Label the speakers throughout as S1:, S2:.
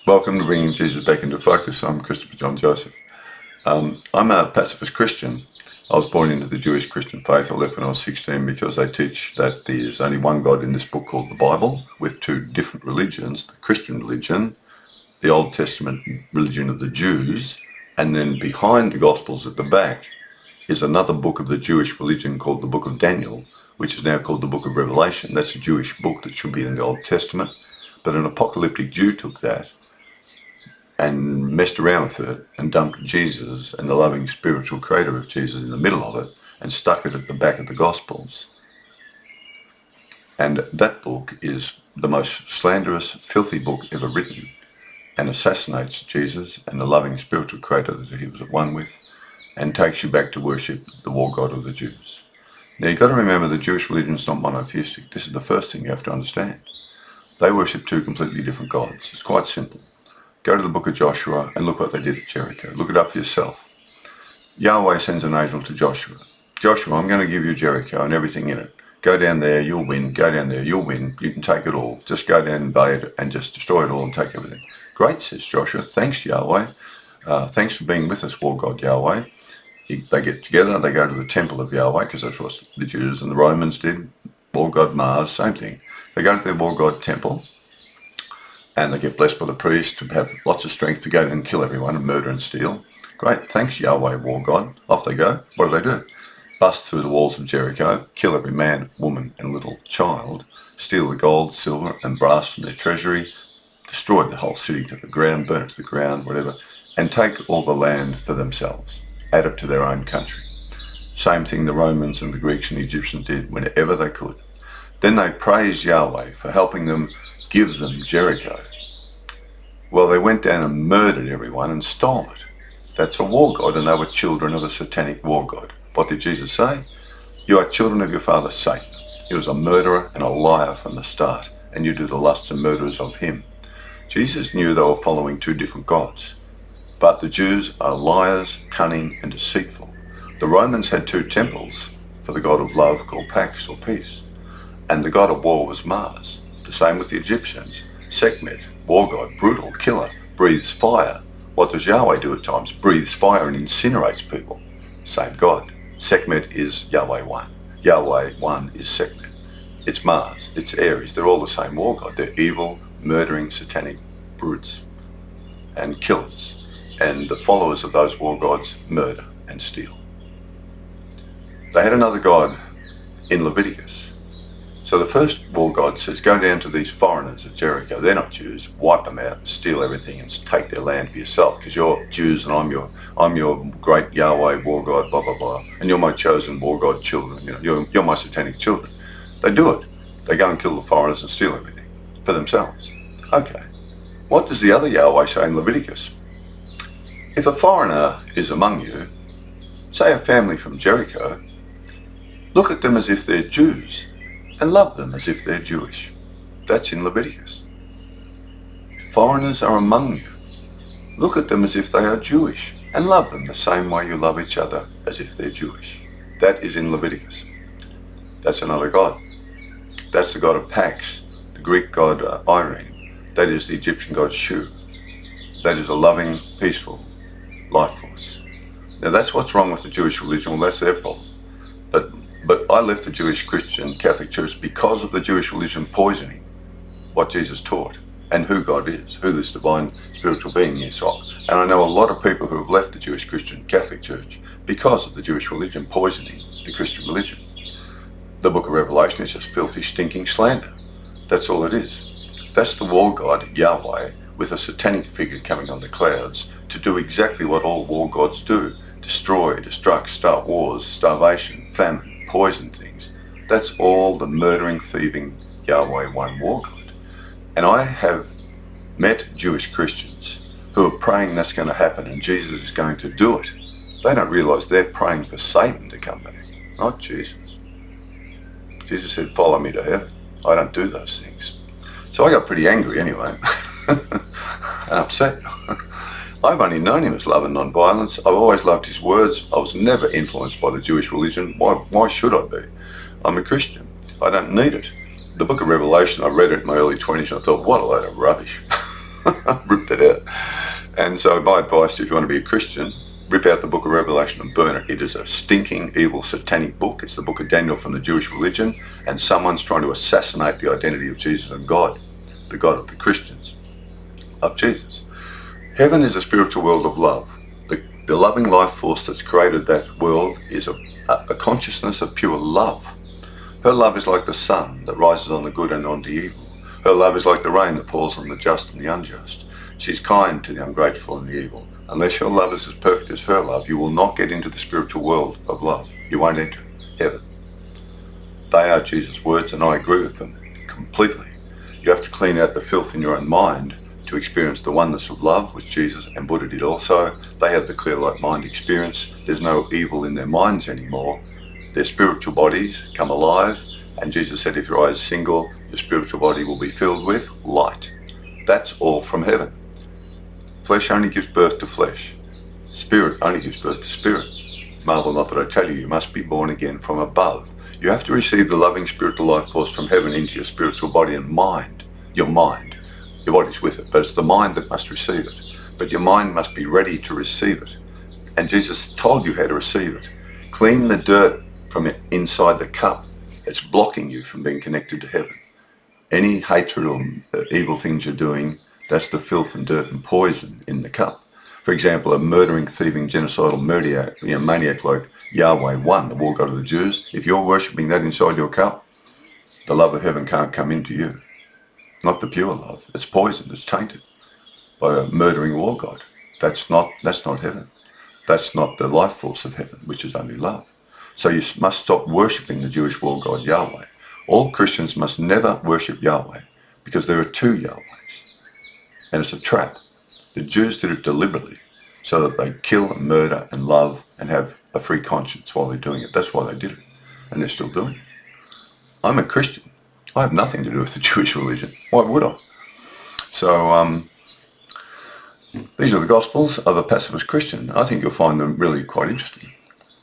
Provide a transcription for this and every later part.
S1: Welcome to Bringing Jesus Back into Focus. I'm Christopher John Joseph. I'm a pacifist Christian. I was born into the Jewish Christian faith. I left when I was 16 because they teach that there's only one God in this book called the Bible, with two different religions: the Christian religion, the Old Testament religion of the Jews, and then behind the Gospels at the back is another book of the Jewish religion called the Book of Daniel, which is now called the Book of Revelation. That's a Jewish book that should be in the Old Testament, but an apocalyptic Jew took that and messed around with it and dumped Jesus and the loving spiritual creator of Jesus in the middle of it and stuck it at the back of the Gospels. And that book is the most slanderous, filthy book ever written, and assassinates Jesus and the loving spiritual creator that he was at one with, and takes you back to worship the war god of the Jews. Now you've got to remember the Jewish religion is not monotheistic. This is the first thing you have to understand. They worship two completely different gods. It's quite simple. Go to the book of Joshua and look what they did at Jericho. Look it up for yourself. Yahweh sends an angel to Joshua. Joshua, I'm going to give you Jericho and everything in it. Go down there, you'll win. Go down there, you'll win. You can take it all. Just go down and invade it and just destroy it all and take everything. Great, says Joshua. Thanks, Yahweh. Thanks for being with us, war god Yahweh. They get together, they go to the temple of Yahweh, because that's what the Jews and the Romans did. War god Mars, same thing. They go to their war god temple, and they get blessed by the priest to have lots of strength to go and kill everyone and murder and steal. Great, thanks Yahweh, war god. Off they go. What do? Bust through the walls of Jericho, kill every man, woman and little child, steal the gold, silver and brass from their treasury, destroy the whole city to the ground, burn it to the ground, whatever, and take all the land for themselves, add it to their own country. Same thing the Romans and the Greeks and the Egyptians did whenever they could. Then they praised Yahweh for helping them give them Jericho. Well, they went down and murdered everyone and stole it. That's a war god, and they were children of a satanic war god. What did Jesus say? You are children of your father Satan. He was a murderer and a liar from the start, and you do the lusts and murders of him. Jesus knew they were following two different gods, but the Jews are liars, cunning and deceitful. The Romans had two temples for the god of love called Pax or peace, and the god of war was Mars. The same with the Egyptians. Sekhmet, war god, brutal, killer, breathes fire. What does Yahweh do at times? Breathes fire and incinerates people. Same God. Sekhmet is Yahweh one. Yahweh one is Sekhmet. It's Mars, it's Ares. They're all the same war god. They're evil, murdering, satanic brutes and killers. And the followers of those war gods murder and steal. They had another god in Leviticus. So the first war god says, go down to these foreigners at Jericho. They're not Jews. Wipe them out, steal everything and take their land for yourself, because you're Jews and I'm your great Yahweh war god, blah, blah, blah. And you're my chosen war god children. You're my satanic children. They do it. They go and kill the foreigners and steal everything for themselves. Okay. What does the other Yahweh say in Leviticus? If a foreigner is among you, say a family from Jericho, look at them as if they're Jews, and love them as if they're Jewish. That's in Leviticus. If foreigners are among you, look at them as if they are Jewish, and love them the same way you love each other as if they're Jewish. That is in Leviticus. That's another god. That's the god of Pax, the Greek god Irene. That is the Egyptian god Shu. That is a loving, peaceful life force. Now that's what's wrong with the Jewish religion. Well, that's their problem. But I left the Jewish Christian Catholic Church because of the Jewish religion poisoning what Jesus taught and who God is, who this divine spiritual being is. And I know a lot of people who have left the Jewish Christian Catholic Church because of the Jewish religion poisoning the Christian religion. The book of Revelation is just filthy, stinking slander. That's all it is. That's the war god Yahweh with a satanic figure coming on the clouds to do exactly what all war gods do: destroy, destruct, start wars, starvation, famine, poison things. That's all the murdering, thieving Yahweh one war god. And I have met Jewish Christians who are praying that's going to happen and Jesus is going to do it. They don't realize they're praying for Satan to come back, not Jesus. Jesus said, follow me to heaven. I don't do those things. So I got pretty angry anyway and upset. I've only known him as love and non-violence. I've always loved his words. I was never influenced by the Jewish religion. Why should I be? I'm a Christian. I don't need it. The book of Revelation, I read it in my early 20s and I thought, what a load of rubbish. Ripped it out. And so my advice, if you want to be a Christian, rip out the book of Revelation and burn it. It is a stinking, evil, satanic book. It's the book of Daniel from the Jewish religion, and someone's trying to assassinate the identity of Jesus and God, the God of the Christians, of Jesus. Heaven is a spiritual world of love. The loving life force that's created that world is a consciousness of pure love. Her love is like the sun that rises on the good and on the evil. Her love is like the rain that falls on the just and the unjust. She's kind to the ungrateful and the evil. Unless your love is as perfect as her love, you will not get into the spiritual world of love. You won't enter heaven. They are Jesus' words, and I agree with them completely. You have to clean out the filth in your own mind to experience the oneness of love, which Jesus and Buddha did also. They have the clear light mind experience. There's no evil in their minds anymore. Their spiritual bodies come alive, and Jesus said, if your eye is single, your spiritual body will be filled with light. That's all from heaven. Flesh only gives birth to flesh. Spirit only gives birth to spirit. Marvel not that I tell you, you must be born again from above. You have to receive the loving spiritual life force from heaven into your spiritual body and mind. Your mind. Your body's with it, but it's the mind that must receive it. But your mind must be ready to receive it. And Jesus told you how to receive it. Clean the dirt from inside the cup that's blocking you from being connected to heaven. Any hatred or evil things you're doing, that's the filth and dirt and poison in the cup. For example, a murdering, thieving, genocidal maniac like Yahweh 1, the war god of the Jews, if you're worshipping that inside your cup, the love of heaven can't come into you. Not the pure love. It's poisoned, it's tainted by a murdering war god. That's not heaven. That's not the life force of heaven, which is only love. So you must stop worshipping the Jewish war god Yahweh. All Christians must never worship Yahweh, because there are two Yahwehs. And it's a trap. The Jews did it deliberately, so that they kill and murder and love and have a free conscience while they're doing it. That's why they did it. And they're still doing it. I'm a Christian. I have nothing to do with the Jewish religion. Why would I? So these are the Gospels of a pacifist Christian. I think you'll find them really quite interesting,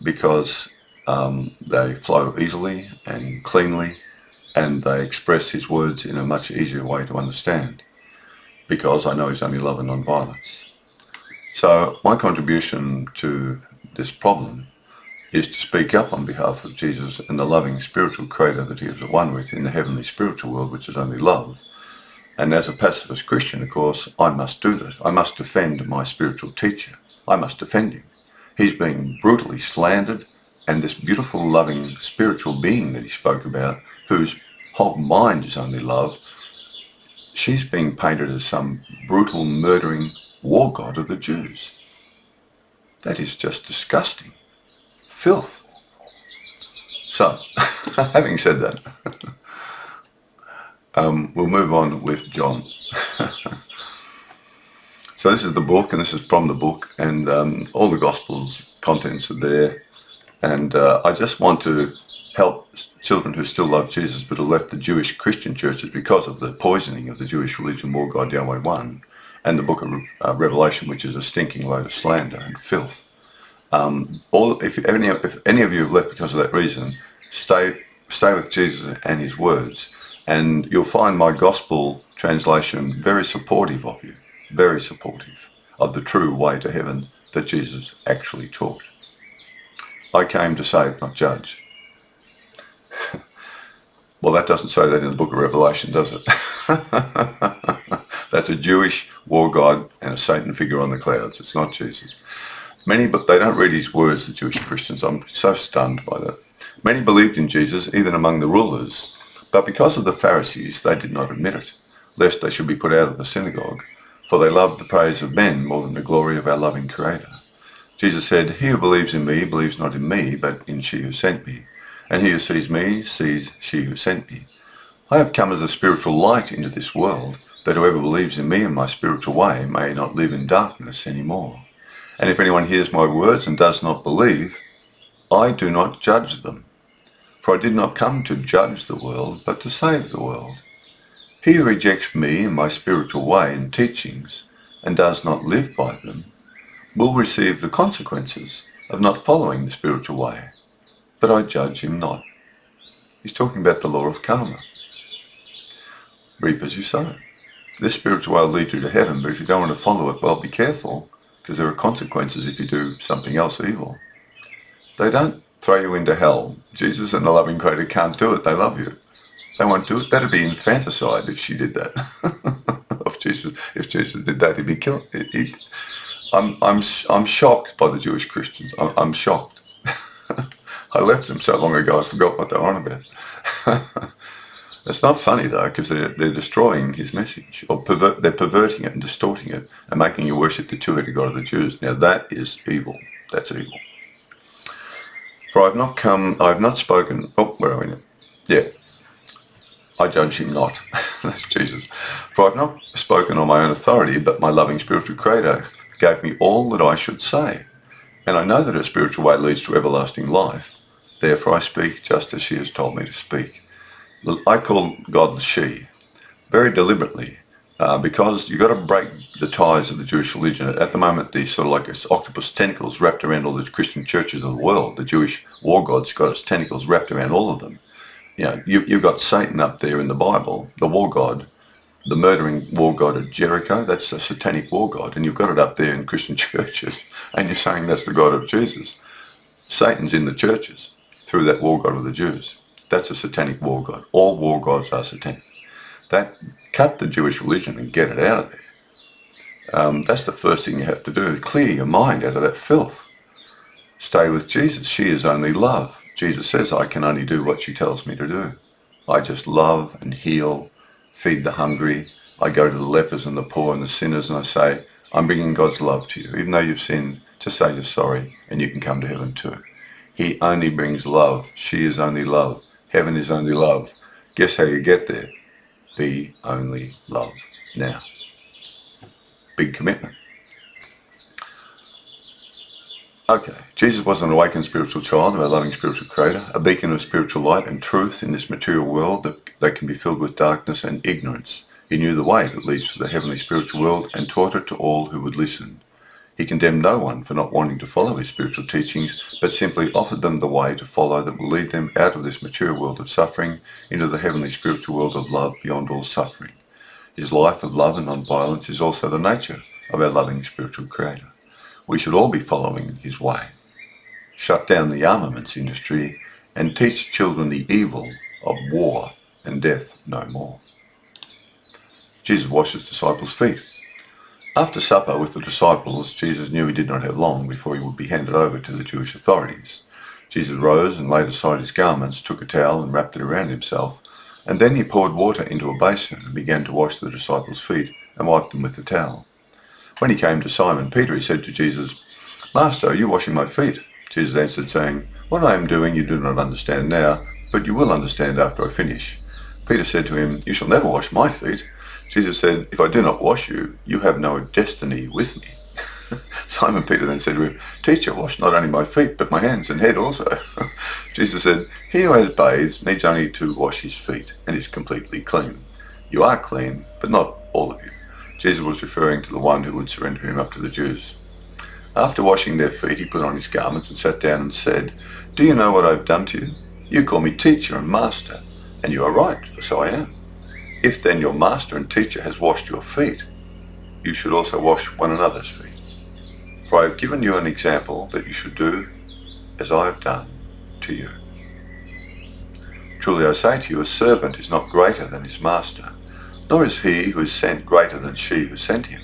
S1: because they flow easily and cleanly, and they express his words in a much easier way to understand, because I know he's only love and non-violence. So my contribution to this problem is to speak up on behalf of Jesus and the loving spiritual creator that he is one with in the heavenly spiritual world, which is only love. And as a pacifist Christian, of course, I must do that. I must defend my spiritual teacher. I must defend him. He's being brutally slandered, and this beautiful, loving, spiritual being that he spoke about, whose whole mind is only love, she's being painted as some brutal, murdering war god of the Jews. That is just disgusting. Filth. So, having said that, we'll move on with John. So this is the book, and this is from the book, and all the Gospels contents are there. And I just want to help children who still love Jesus but have left the Jewish Christian churches because of the poisoning of the Jewish religion, war god Yahweh 1, and the book of Revelation, which is a stinking load of slander and filth. If any of you have left because of that reason, stay with Jesus and his words, and you'll find my gospel translation very supportive of you, very supportive of the true way to heaven that Jesus actually taught. I came to save, not judge. Well, that doesn't say that in the book of Revelation, does it? That's a Jewish war god and a Satan figure on the clouds. It's not Jesus. Many, but they don't read his words, the Jewish Christians. I'm so stunned by that. Many believed in Jesus, even among the rulers, but because of the Pharisees, they did not admit it, lest they should be put out of the synagogue, for they loved the praise of men more than the glory of our loving Creator. Jesus said, "He who believes in me believes not in me, but in she who sent me. And he who sees me sees she who sent me. I have come as a spiritual light into this world, that whoever believes in me in my spiritual way may not live in darkness any more. And if anyone hears my words and does not believe, I do not judge them. For I did not come to judge the world, but to save the world. He who rejects me in my spiritual way and teachings, and does not live by them, will receive the consequences of not following the spiritual way. But I judge him not." He's talking about the law of karma. Reap as you sow. This spiritual way will lead you to heaven, but if you don't want to follow it, well, be careful, because there are consequences if you do something else evil. They don't throw you into hell. Jesus and the loving Creator can't do it. They love you. They won't do it. That'd be infanticide if she did that. If Jesus did that, he'd be killed. I'm shocked by the Jewish Christians. I'm shocked. I left them so long ago I forgot what they were on about. It's not funny though, because they're destroying his message, or they're perverting it and distorting it and making you worship the two-headed God of the Jews. Now that is evil. That's evil. For I have not spoken. Oh, where are we now? Yeah. I judge him not. That's Jesus. For I have not spoken on my own authority, but my loving spiritual Creator gave me all that I should say. And I know that her spiritual way leads to everlasting life. Therefore I speak just as she has told me to speak. I call God she, very deliberately, because you've got to break the ties of the Jewish religion. At the moment, these sort of like its octopus tentacles wrapped around all the Christian churches of the world. The Jewish war god's got its tentacles wrapped around all of them. You know, you've got Satan up there in the Bible, the war god, the murdering war god of Jericho. That's a satanic war god, and you've got it up there in Christian churches, and you're saying that's the God of Jesus. Satan's in the churches through that war god of the Jews. That's a satanic war god. All war gods are satanic. Cut the Jewish religion and get it out of there. That's the first thing you have to do. Clear your mind out of that filth. Stay with Jesus. She is only love. Jesus says, I can only do what she tells me to do. I just love and heal, feed the hungry. I go to the lepers and the poor and the sinners and I say, I'm bringing God's love to you. Even though you've sinned, just say you're sorry and you can come to heaven too. He only brings love. She is only love. Heaven is only love. Guess how you get there? Be only love. Now, big commitment. Okay, Jesus was an awakened spiritual child of our loving spiritual Creator, a beacon of spiritual light and truth in this material world that can be filled with darkness and ignorance. He knew the way that leads to the heavenly spiritual world and taught it to all who would listen. He condemned no one for not wanting to follow his spiritual teachings, but simply offered them the way to follow that will lead them out of this material world of suffering into the heavenly spiritual world of love beyond all suffering. His life of love and non-violence is also the nature of our loving spiritual Creator. We should all be following his way. Shut down the armaments industry and teach children the evil of war and death no more. Jesus washed his disciples' feet. After supper with the disciples, Jesus knew he did not have long before he would be handed over to the Jewish authorities. Jesus rose and laid aside his garments, took a towel and wrapped it around himself, and then he poured water into a basin and began to wash the disciples' feet and wiped them with the towel. When he came to Simon Peter, he said to Jesus, Master, are you washing my feet? Jesus answered, saying, What I am doing you do not understand now, but you will understand after I finish. Peter said to him, You shall never wash my feet. Jesus said, If I do not wash you, you have no destiny with me. Simon Peter then said to him, Teacher, wash not only my feet, but my hands and head also. Jesus said, He who has bathed needs only to wash his feet, and is completely clean. You are clean, but not all of you. Jesus was referring to the one who would surrender him up to the Jews. After washing their feet, he put on his garments and sat down and said, Do you know what I have done to you? You call me teacher and master, and you are right, for so I am. If then your master and teacher has washed your feet, you should also wash one another's feet. For I have given you an example that you should do as I have done to you. Truly I say to you, a servant is not greater than his master, nor is he who is sent greater than she who sent him.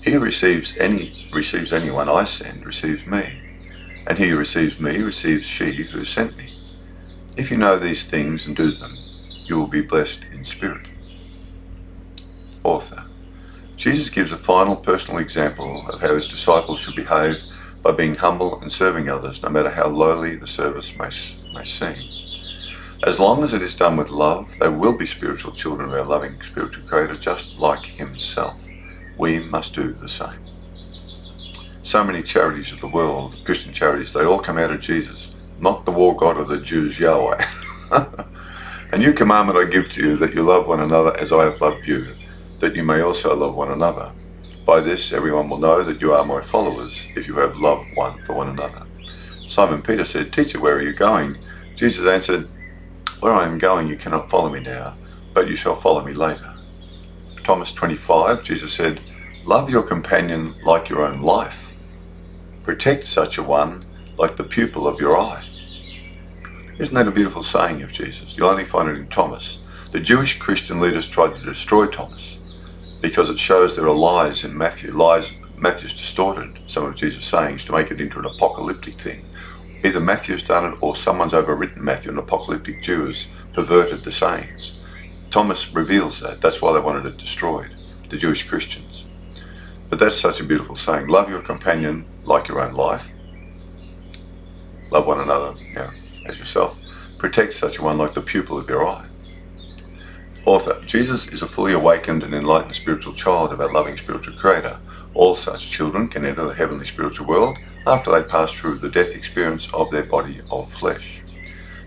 S1: He who receives anyone I send receives me, and he who receives me receives she who sent me. If you know these things and do them, you will be blessed in spirit. Author. Jesus gives a final personal example of how his disciples should behave by being humble and serving others, no matter how lowly the service may seem. As long as it is done with love, they will be spiritual children of our loving spiritual Creator, just like himself. We must do the same. So many charities of the world, Christian charities, they all come out of Jesus, not the war god of the Jews, Yahweh. A new commandment I give to you, that you love one another as I have loved you, that you may also love one another. By this everyone will know that you are my followers, if you have love one for one another. Simon Peter said, Teacher, where are you going? Jesus answered, Where I am going you cannot follow me now, but you shall follow me later. Thomas 25, Jesus said, "Love your companion like your own life. Protect such a one like the pupil of your eye." Isn't that a beautiful saying of Jesus? You'll only find it in Thomas. The Jewish Christian leaders tried to destroy Thomas because it shows there are lies in Matthew. Matthew's distorted some of Jesus' sayings to make it into an apocalyptic thing. Either Matthew's done it or someone's overwritten Matthew, an apocalyptic Jew has perverted the sayings. Thomas reveals that. That's why they wanted it destroyed, the Jewish Christians. But that's such a beautiful saying. Love your companion like your own life. Love one another, as yourself. Protect such a one like the pupil of your eye. Author, Jesus is a fully awakened and enlightened spiritual child of our loving spiritual creator. All such children can enter the heavenly spiritual world after they pass through the death experience of their body of flesh.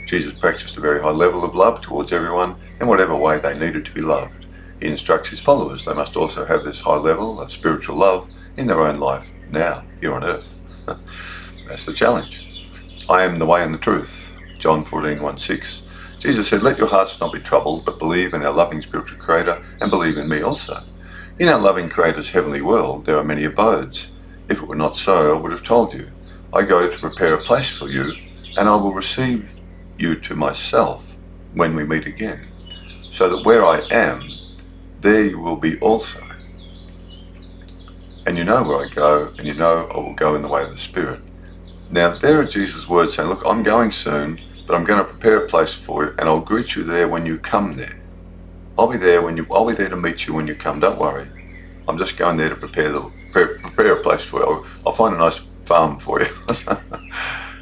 S1: Jesus practiced a very high level of love towards everyone in whatever way they needed to be loved. He instructs his followers they must also have this high level of spiritual love in their own life now, here on earth. That's the challenge. I am the way and the truth. John 14:1-6. Jesus said, "Let your hearts not be troubled, but believe in our loving spiritual creator and believe in me also. In our loving creator's heavenly world there are many abodes. If it were not so, I would have told you. I go to prepare a place for you, and I will receive you to myself when we meet again, so that where I am, there you will be also. And you know where I go, and you know I will go in the way of the Spirit." Now there are Jesus' words saying, look, I'm going soon, but I'm going to prepare a place for you, and I'll greet you there when you come there. I'll be there to meet you when you come. Don't worry. I'm just going there to prepare a place for you. I'll find a nice farm for you.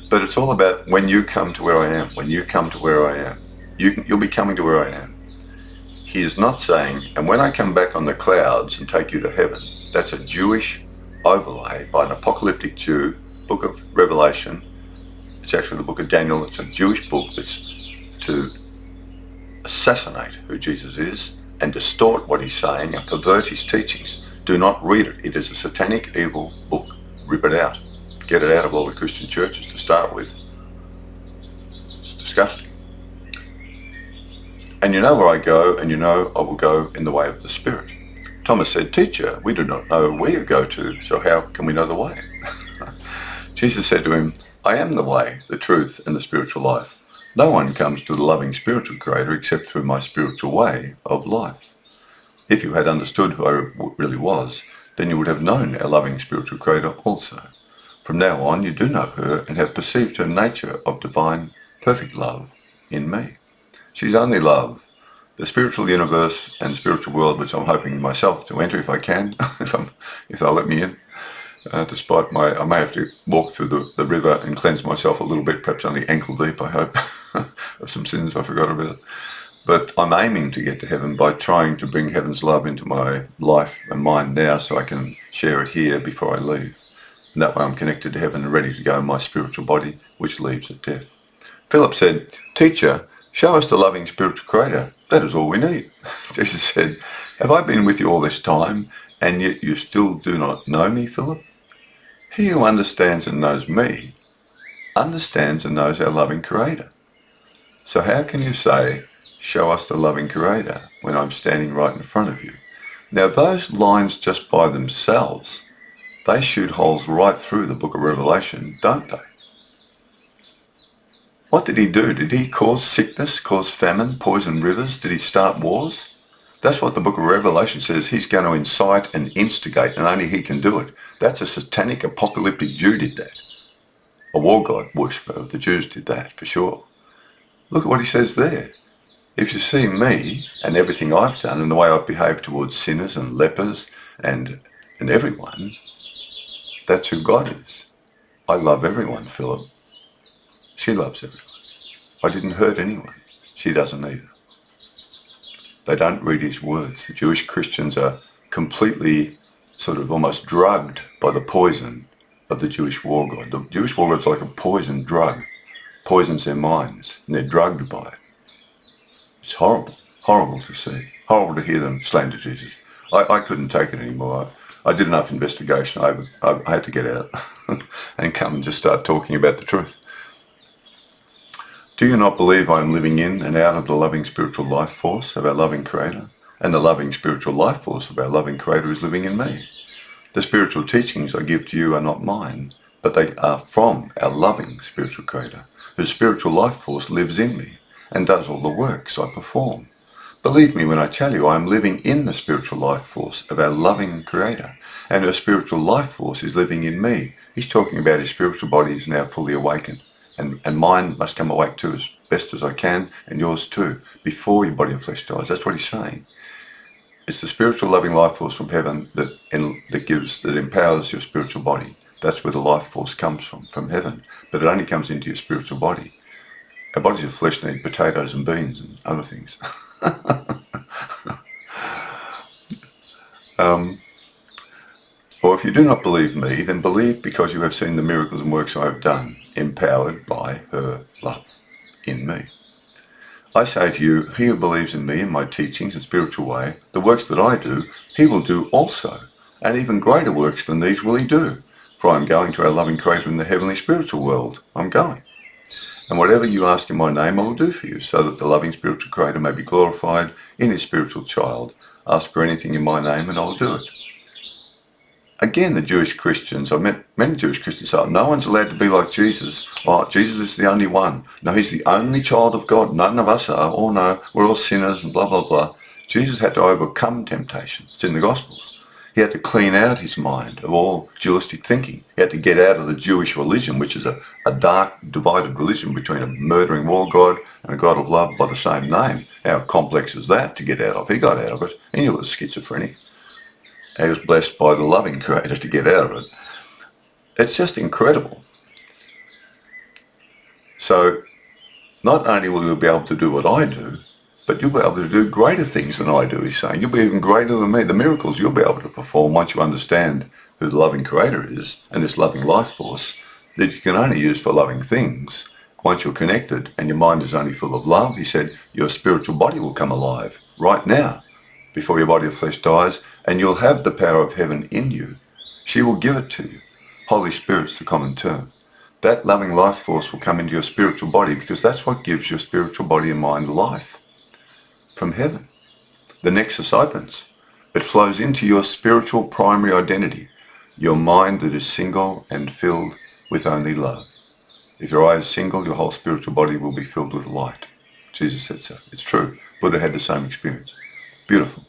S1: But it's all about when you come to where I am. When you come to where I am, you'll be coming to where I am. He is not saying, and when I come back on the clouds and take you to heaven. That's a Jewish overlay by an apocalyptic Jew. Book of Revelation. It's actually the book of Daniel. It's a Jewish book that's to assassinate who Jesus is and distort what he's saying and pervert his teachings. Do not read it. It is a satanic, evil book. Rip it out. Get it out of all the Christian churches to start with. It's disgusting. And you know where I go, and you know I will go in the way of the Spirit. Thomas said, "Teacher, we do not know where you go to, so how can we know the way?" Jesus said to him, "I am the way, the truth, and the spiritual life. No one comes to the loving spiritual creator except through my spiritual way of life. If you had understood who I really was, then you would have known our loving spiritual creator also. From now on, you do know her and have perceived her nature of divine, perfect love in me. She's only love. The spiritual universe and spiritual world, which I'm hoping myself to enter if I can, if they'll let me in. Despite I may have to walk through the river and cleanse myself a little bit, perhaps only ankle deep, I hope, of some sins I forgot about. But I'm aiming to get to heaven by trying to bring heaven's love into my life and mind now so I can share it here before I leave. And that way I'm connected to heaven and ready to go in my spiritual body, which leaves at death." Philip said, "Teacher, show us the loving spiritual creator. That is all we need." Jesus said, "Have I been with you all this time, and yet you still do not know me, Philip? He who understands and knows me understands and knows our loving creator. So how can you say, 'Show us the loving creator,' when I'm standing right in front of you?" Now those lines just by themselves, they shoot holes right through the book of Revelation, don't they? What did he do? Did he cause sickness, cause famine, poison rivers? Did he start wars? That's what the book of Revelation says. He's going to incite and instigate, and only he can do it. That's a satanic apocalyptic Jew did that. A war god worshipper of the Jews did that, for sure. Look at what he says there. If you see me and everything I've done and the way I've behaved towards sinners and lepers and everyone, that's who God is. I love everyone, Philip. She loves everyone. I didn't hurt anyone. She doesn't either. They don't read his words. The Jewish Christians are completely sort of almost drugged by the poison of the Jewish war god. The Jewish war god's like a poison drug. Poisons their minds, and they're drugged by it. It's horrible. Horrible to see. Horrible to hear them slander Jesus. I couldn't take it anymore. I did enough investigation. I had to get out and come and just start talking about the truth. Do you not believe I am living in and out of the loving spiritual life force of our loving Creator? and the loving spiritual life force of our loving Creator is living in me. The spiritual teachings I give to you are not mine, but they are from our loving spiritual Creator, whose spiritual life force lives in me and does all the works I perform. Believe me when I tell you I am living in the spiritual life force of our loving Creator, and her spiritual life force is living in me. He's talking about his spiritual body is now fully awakened, and mine must come awake too as best as I can, and yours too, before your body of flesh dies. That's what he's saying. It's the spiritual loving life force from heaven that empowers your spiritual body. That's where the life force comes from heaven. But it only comes into your spiritual body. Our bodies of flesh need potatoes and beans and other things. Or if you do not believe me, then believe because you have seen the miracles and works I have done, empowered by her love in me. I say to you, he who believes in me and my teachings and spiritual way, the works that I do, he will do also, and even greater works than these will he do. For I am going to our loving Creator in the heavenly spiritual world. I'm going. And whatever you ask in my name, I will do for you, so that the loving spiritual Creator may be glorified in his spiritual child. Ask for anything in my name and I will do it. Again, the Jewish Christians, I've met many Jewish Christians say, no one's allowed to be like Jesus. Oh, Jesus is the only one. No, he's the only child of God. None of us are. Oh no, we're all sinners and blah, blah, blah. Jesus had to overcome temptation. It's in the Gospels. He had to clean out his mind of all dualistic thinking. He had to get out of the Jewish religion, which is a dark, divided religion between a murdering war god and a God of love by the same name. How complex is that to get out of? He got out of it. He knew it was schizophrenic. He was blessed by the loving Creator to get out of it. It's just incredible. So not only will you be able to do what I do, but you'll be able to do greater things than I do, he's saying. You'll be even greater than me. The miracles you'll be able to perform once you understand who the loving Creator is and this loving life force that you can only use for loving things. Once you're connected and your mind is only full of love, he said, your spiritual body will come alive right now before your body of flesh dies, and you'll have the power of heaven in you. She will give it to you. Holy Spirit's the common term. That loving life force will come into your spiritual body because that's what gives your spiritual body and mind life from heaven. The nexus opens. It flows into your spiritual primary identity, your mind that is single and filled with only love. If your eye is single, your whole spiritual body will be filled with light. Jesus said so. It's true. Buddha had the same experience. Beautiful.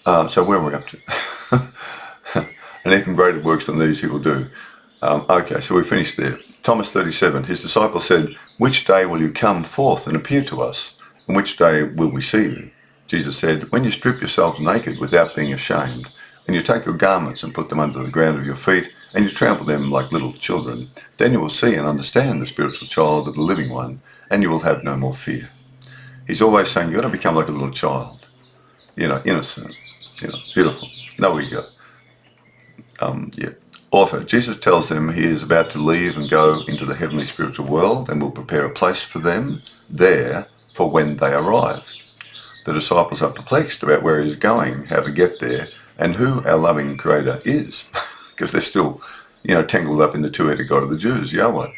S1: So where are we up to? And even greater works than these he will do. Okay, so we finished there. Thomas 37, his disciples said, which day will you come forth and appear to us? And which day will we see you? Jesus said, when you strip yourselves naked without being ashamed, and you take your garments and put them under the ground of your feet, and you trample them like little children, then you will see and understand the spiritual child of the living one, and you will have no more fear. He's always saying, you've got to become like a little child. Innocent, beautiful. Now we go. Author, Jesus tells them he is about to leave and go into the heavenly spiritual world and will prepare a place for them there for when they arrive. The disciples are perplexed about where he's going, how to get there, and who our loving Creator is, because they're still, tangled up in the two-headed God of the Jews, Yahweh.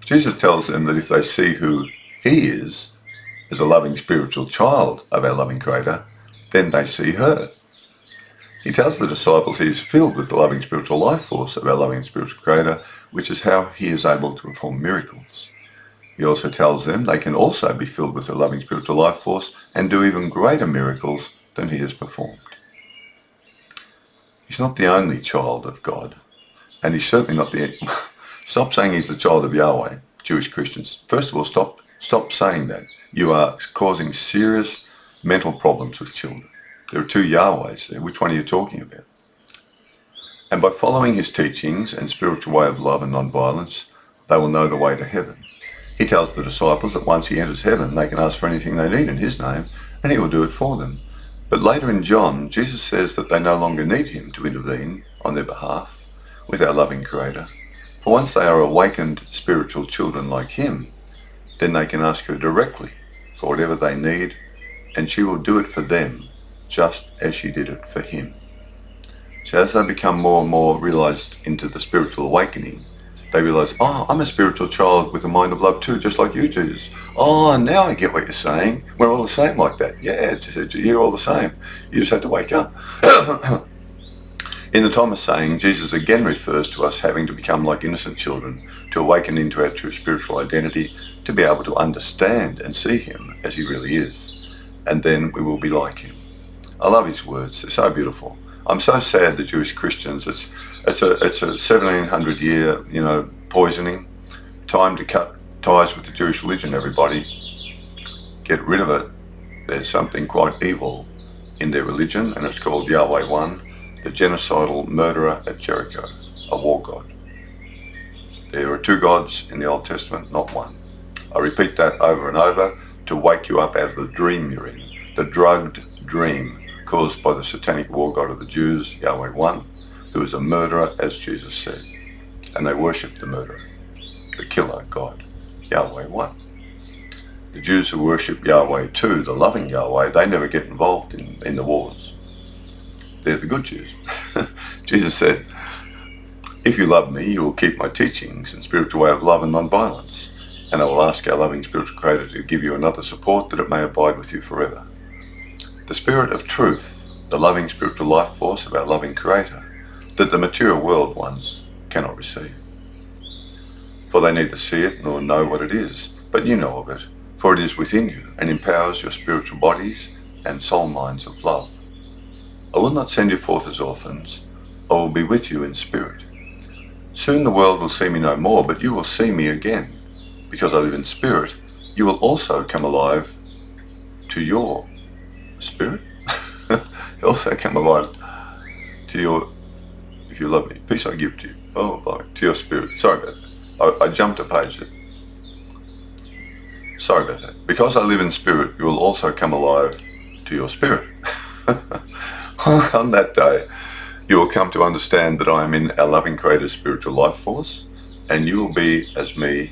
S1: Jesus tells them that if they see who he is, as a loving spiritual child of our loving Creator, then they see her. He tells the disciples he is filled with the loving spiritual life force of our loving spiritual Creator, which is how he is able to perform miracles. He also tells them they can also be filled with the loving spiritual life force and do even greater miracles than he has performed. He's not the only child of God, and he's certainly not the... Stop saying he's the child of Yahweh, Jewish Christians. First of all, stop saying that. You are causing serious mental problems with children. There are two Yahwehs there. Which one are you talking about? And by following his teachings and spiritual way of love and non-violence, they will know the way to heaven. He tells the disciples that once he enters heaven, they can ask for anything they need in his name, and he will do it for them. But later in John, Jesus says that they no longer need him to intervene on their behalf with our loving Creator. For once they are awakened spiritual children like him, then they can ask her directly for whatever they need, and she will do it for them, just as she did it for him. So as they become more and more realized into the spiritual awakening, they realize, oh, I'm a spiritual child with a mind of love too, just like you, Jesus. Oh, now I get what you're saying. We're all the same like that. Yeah, you're all the same. You just had to wake up. In the Thomas saying, Jesus again refers to us having to become like innocent children, to awaken into our true spiritual identity, to be able to understand and see him as he really is. And then we will be like him. I love his words. They're so beautiful. I'm so sad that Jewish Christians, it's a 1700 year, poisoning. Time to cut ties with the Jewish religion, everybody. Get rid of it. There's something quite evil in their religion, and it's called Yahweh One, the genocidal murderer at Jericho, a war god. There are two gods in the Old Testament, not one. I repeat that over and over to wake you up out of the dream you're in, the drugged dream caused by the satanic war god of the Jews, Yahweh One, who is a murderer, as Jesus said. And they worship the murderer, the killer god, Yahweh One. The Jews who worship Yahweh Two, the loving Yahweh, they never get involved in the wars. They're the good Jews. Jesus said, if you love me, you will keep my teachings and spiritual way of love and non-violence. And I will ask our loving spiritual creator to give you another support that it may abide with you forever. The spirit of truth, the loving spiritual life force of our loving creator, that the material world ones cannot receive. For they neither see it nor know what it is, but you know of it, for it is within you and empowers your spiritual bodies and soul minds of love. I will not send you forth as orphans, I will be with you in spirit. Soon the world will see me no more, but you will see me again. Because I live in spirit, you will also come alive to your spirit. You also come alive to your, if you love me, peace I give to you. Oh, boy, to your spirit. Sorry about that. I jumped a page there. Sorry about that. Because I live in spirit, you will also come alive to your spirit. On that day, you will come to understand that I am in our loving Creator's spiritual life force, and you will be as me,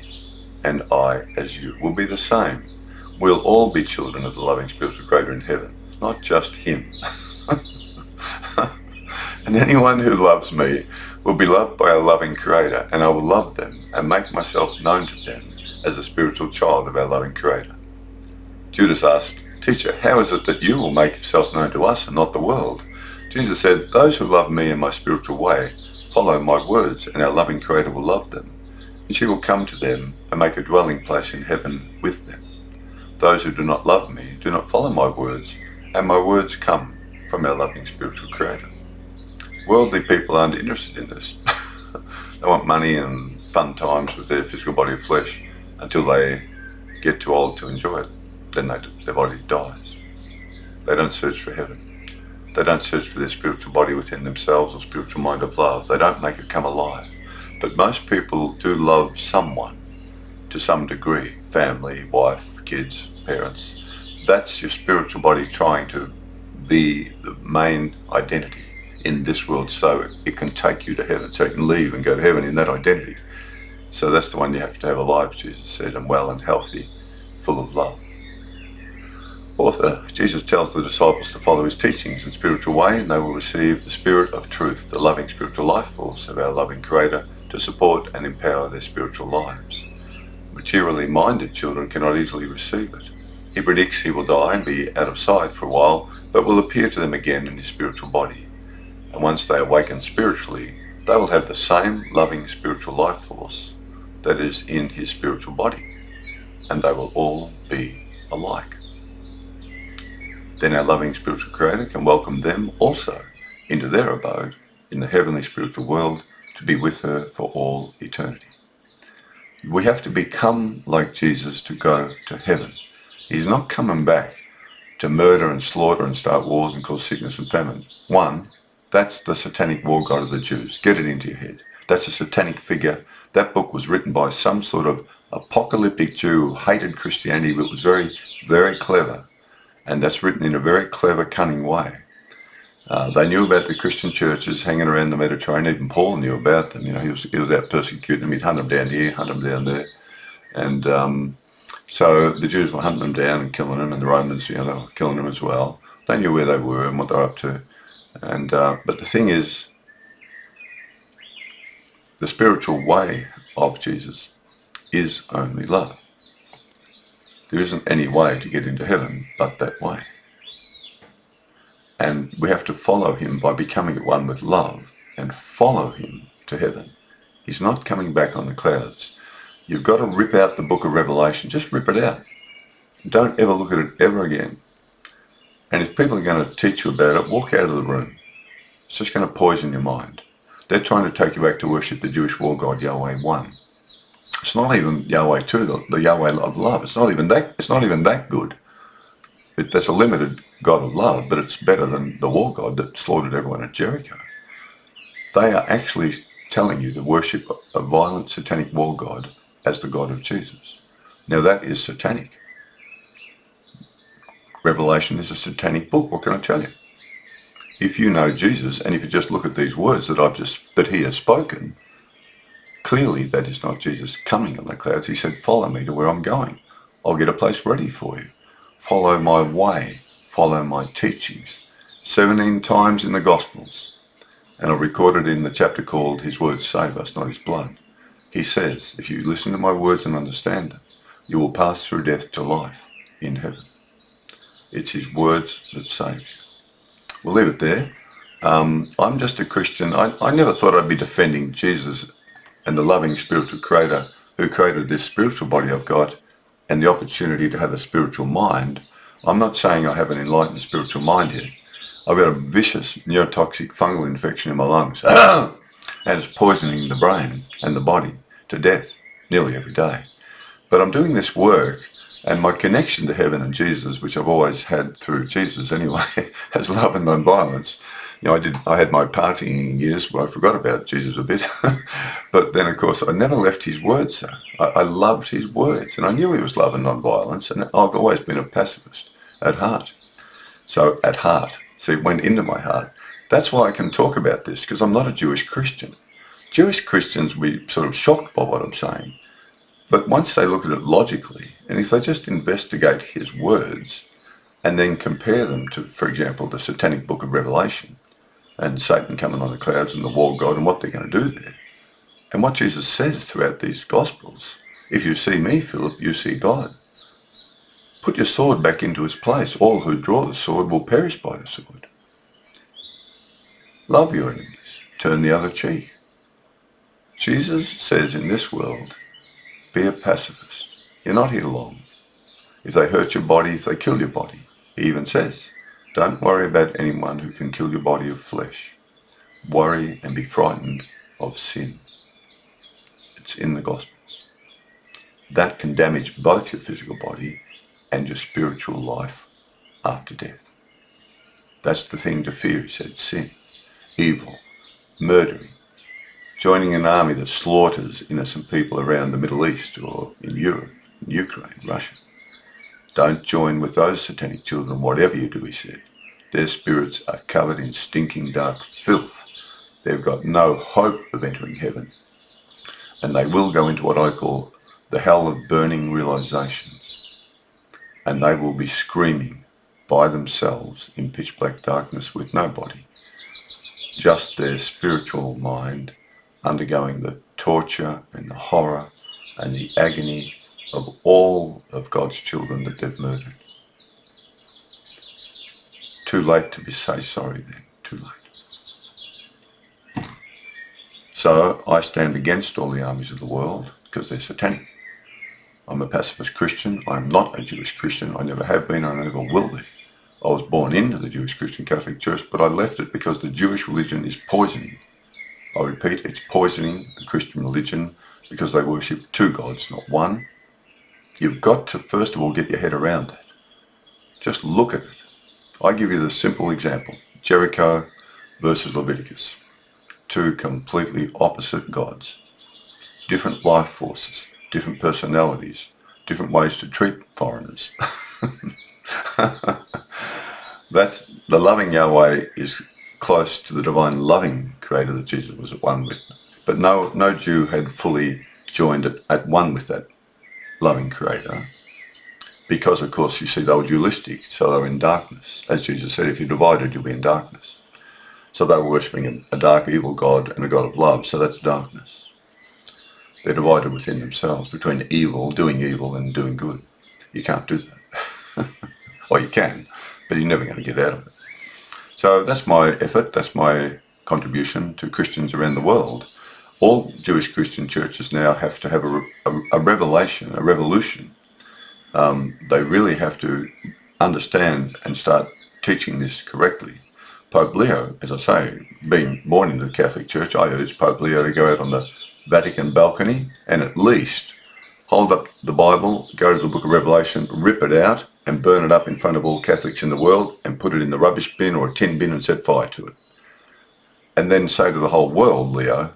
S1: and I as you will be the same. We'll all be children of the loving spiritual Creator in heaven, not just him. And anyone who loves me will be loved by a loving Creator, and I will love them and make myself known to them as a spiritual child of our loving Creator. Judas asked, Teacher, how is it that you will make yourself known to us and not the world? Jesus said, those who love me in my spiritual way follow my words, and our loving Creator will love them. And she will come to them and make a dwelling place in heaven with them. Those who do not love me do not follow my words, and my words come from our loving spiritual Creator. Worldly people aren't interested in this. They want money and fun times with their physical body of flesh until they get too old to enjoy it. Then their body dies. They don't search for heaven. They don't search for their spiritual body within themselves or spiritual mind of love. They don't make it come alive. But most people do love someone to some degree. Family, wife, kids, parents. That's your spiritual body trying to be the main identity in this world so it can take you to heaven, so you can leave and go to heaven in that identity. So that's the one you have to have alive, Jesus said, and well and healthy, full of love. Author, Jesus tells the disciples to follow his teachings in spiritual way, and they will receive the spirit of truth, the loving spiritual life force of our loving Creator, to support and empower their spiritual lives. Materially minded children cannot easily receive it. He predicts he will die and be out of sight for a while, but will appear to them again in his spiritual body. And once they awaken spiritually, they will have the same loving spiritual life force that is in his spiritual body, and they will all be alike. Then our loving spiritual Creator can welcome them also into their abode in the heavenly spiritual world to be with her for all eternity. We have to become like Jesus to go to heaven. He's not coming back to murder and slaughter and start wars and cause sickness and famine. One, that's the satanic war god of the Jews. Get it into your head. That's a satanic figure. That book was written by some sort of apocalyptic Jew who hated Christianity but was very, very clever. And that's written in a very clever, cunning way. They knew about the Christian churches hanging around the Mediterranean. Even Paul knew about them. He was out persecuting them. He'd hunt them down here, hunt them down there. And so the Jews were hunting them down and killing them, and the Romans, they were killing them as well. They knew where they were and what they were up to. And but the thing is, the spiritual way of Jesus is only love. There isn't any way to get into heaven but that way. And we have to follow him by becoming at one with love and follow him to heaven. He's not coming back on the clouds. You've got to rip out the book of Revelation. Just rip it out. Don't ever look at it ever again. And if people are going to teach you about it, walk out of the room. It's just going to poison your mind. They're trying to take you back to worship the Jewish war god Yahweh 1. It's not even Yahweh 2, the Yahweh of love. It's not even that good. That's a limited God of love, but it's better than the war god that slaughtered everyone at Jericho. They are actually telling you to worship a violent satanic war god as the God of Jesus. Now that is satanic. Revelation is a satanic book. What can I tell you? If you know Jesus, and if you just look at these words that he has spoken, clearly that is not Jesus coming on the clouds. He said, follow me to where I'm going. I'll get a place ready for you. Follow my way. Follow my teachings. 17 times in the Gospels. And I've recorded in the chapter called His Words Save Us, Not His Blood. He says, if you listen to my words and understand them, you will pass through death to life in heaven. It's his words that save you. We'll leave it there. I'm just a Christian. I never thought I'd be defending Jesus and the loving spiritual creator who created this spiritual body I've got and the opportunity to have a spiritual mind. I'm not saying I have an enlightened spiritual mind yet. I've got a vicious neurotoxic fungal infection in my lungs and it's poisoning the brain and the body to death nearly every day. But I'm doing this work, and my connection to heaven and Jesus, which I've always had through Jesus anyway, has love and non-violence. You know, I had my partying years where I forgot about Jesus a bit. But then, of course, I never left his words. So I loved his words, and I knew he was love and non-violence, and I've always been a pacifist at heart. So at heart, see, it went into my heart. That's why I can talk about this, because I'm not a Jewish Christian. Jewish Christians will be sort of shocked by what I'm saying. But once they look at it logically, and if they just investigate his words and then compare them to, for example, the satanic book of Revelation and Satan coming on the clouds and the war god and what they're going to do there, and what Jesus says throughout these Gospels, if you see me, Philip, you see God. Put your sword back into its place. All who draw the sword will perish by the sword. Love your enemies. Turn the other cheek. Jesus says in this world, be a pacifist. You're not here long. If they hurt your body, if they kill your body, he even says, don't worry about anyone who can kill your body of flesh. Worry and be frightened of sin. It's in the Gospels. That can damage both your physical body and your spiritual life after death. That's the thing to fear, he said, sin, evil, murdering, joining an army that slaughters innocent people around the Middle East or in Europe, in Ukraine, Russia. Don't join with those satanic children, whatever you do, he said. Their spirits are covered in stinking dark filth. They've got no hope of entering heaven. And they will go into what I call the hell of burning realizations. And they will be screaming by themselves in pitch black darkness with nobody. Just their spiritual mind undergoing the torture and the horror and the agony of all of God's children that they've murdered. Too late to say sorry then, too late. So I stand against all the armies of the world because they're satanic. I'm a pacifist Christian. I'm not a Jewish Christian. I never have been, I never will be. I was born into the Jewish Christian Catholic Church, but I left it because the Jewish religion is poisoning. I repeat, it's poisoning the Christian religion because they worship two gods, not one. You've got to, first of all, get your head around that. Just look at it. I give you the simple example. Jericho versus Leviticus. Two completely opposite gods. Different life forces, different personalities, different ways to treat foreigners. That's the loving Yahweh is close to the divine loving creator that Jesus was at one with. But no Jew had fully joined at one with that loving creator because, of course, you see, they were dualistic, so they were in darkness. As Jesus said, if you're divided, you'll be in darkness. So they were worshipping a dark, evil God and a God of love, so that's darkness. They're divided within themselves between evil, and doing good. You can't do that. Well, you can, but you're never going to get out of it. So that's my effort, that's my contribution to Christians around the world. All Jewish Christian churches now have to have a revolution. They really have to understand and start teaching this correctly. Pope Leo, as I say, being born into the Catholic Church, I urge Pope Leo to go out on the Vatican balcony and at least hold up the Bible, go to the book of Revelation, rip it out and burn it up in front of all Catholics in the world and put it in the rubbish bin or a tin bin and set fire to it. And then say to the whole world, Leo,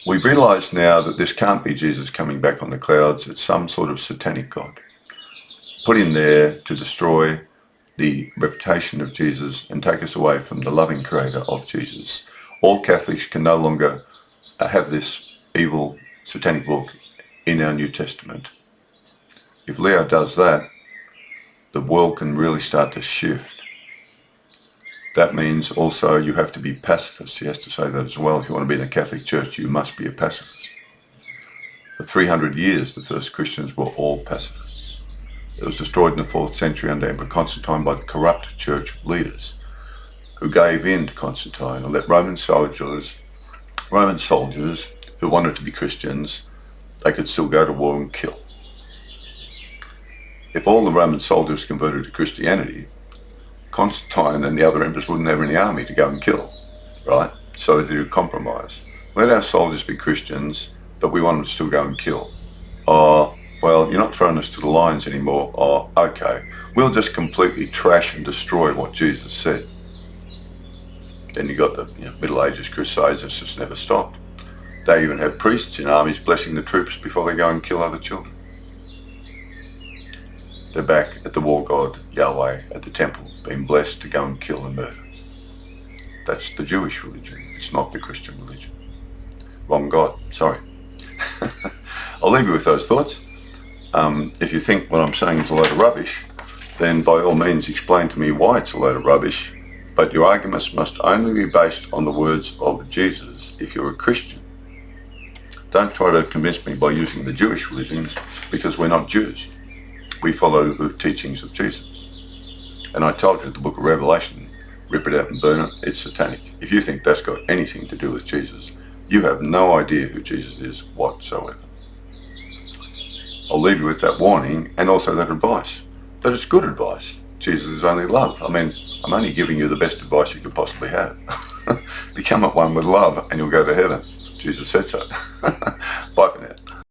S1: we've realised now that this can't be Jesus coming back on the clouds. It's some sort of satanic god put in there to destroy the reputation of Jesus and take us away from the loving creator of Jesus. All Catholics can no longer have this evil satanic book in our New Testament. If Leo does that, the world can really start to shift. That means also you have to be pacifist. He has to say that as well. If you want to be in a Catholic Church, you must be a pacifist. For 300 years, the first Christians were all pacifists. It was destroyed in the 4th century under Emperor Constantine by the corrupt church leaders who gave in to Constantine and let Roman soldiers who wanted to be Christians, they could still go to war and kill. If all the Roman soldiers converted to Christianity, Constantine and the other emperors wouldn't have any army to go and kill, right? So they do compromise. Let our soldiers be Christians, but we want them to still go and kill. Or, well, you're not throwing us to the lions anymore. Or, okay, we'll just completely trash and destroy what Jesus said. Then you got the Middle Ages crusades. It's just never stopped. They even have priests in armies blessing the troops before they go and kill other children. They're back at the war god Yahweh at the temple, being blessed to go and kill and murder. That's the Jewish religion. It's not the Christian religion. Wrong God. Sorry. I'll leave you with those thoughts. If you think what I'm saying is a load of rubbish, then by all means explain to me why it's a load of rubbish. But your arguments must only be based on the words of Jesus if you're a Christian. Don't try to convince me by using the Jewish religions, because we're not Jews. We follow the teachings of Jesus. And I told you the book of Revelation, rip it out and burn it, it's satanic. If you think that's got anything to do with Jesus, you have no idea who Jesus is whatsoever. I'll leave you with that warning and also that advice. But it's good advice. Jesus is only love. I mean, I'm only giving you the best advice you could possibly have. Become at one with love and you'll go to heaven. Jesus said so. Bye for now.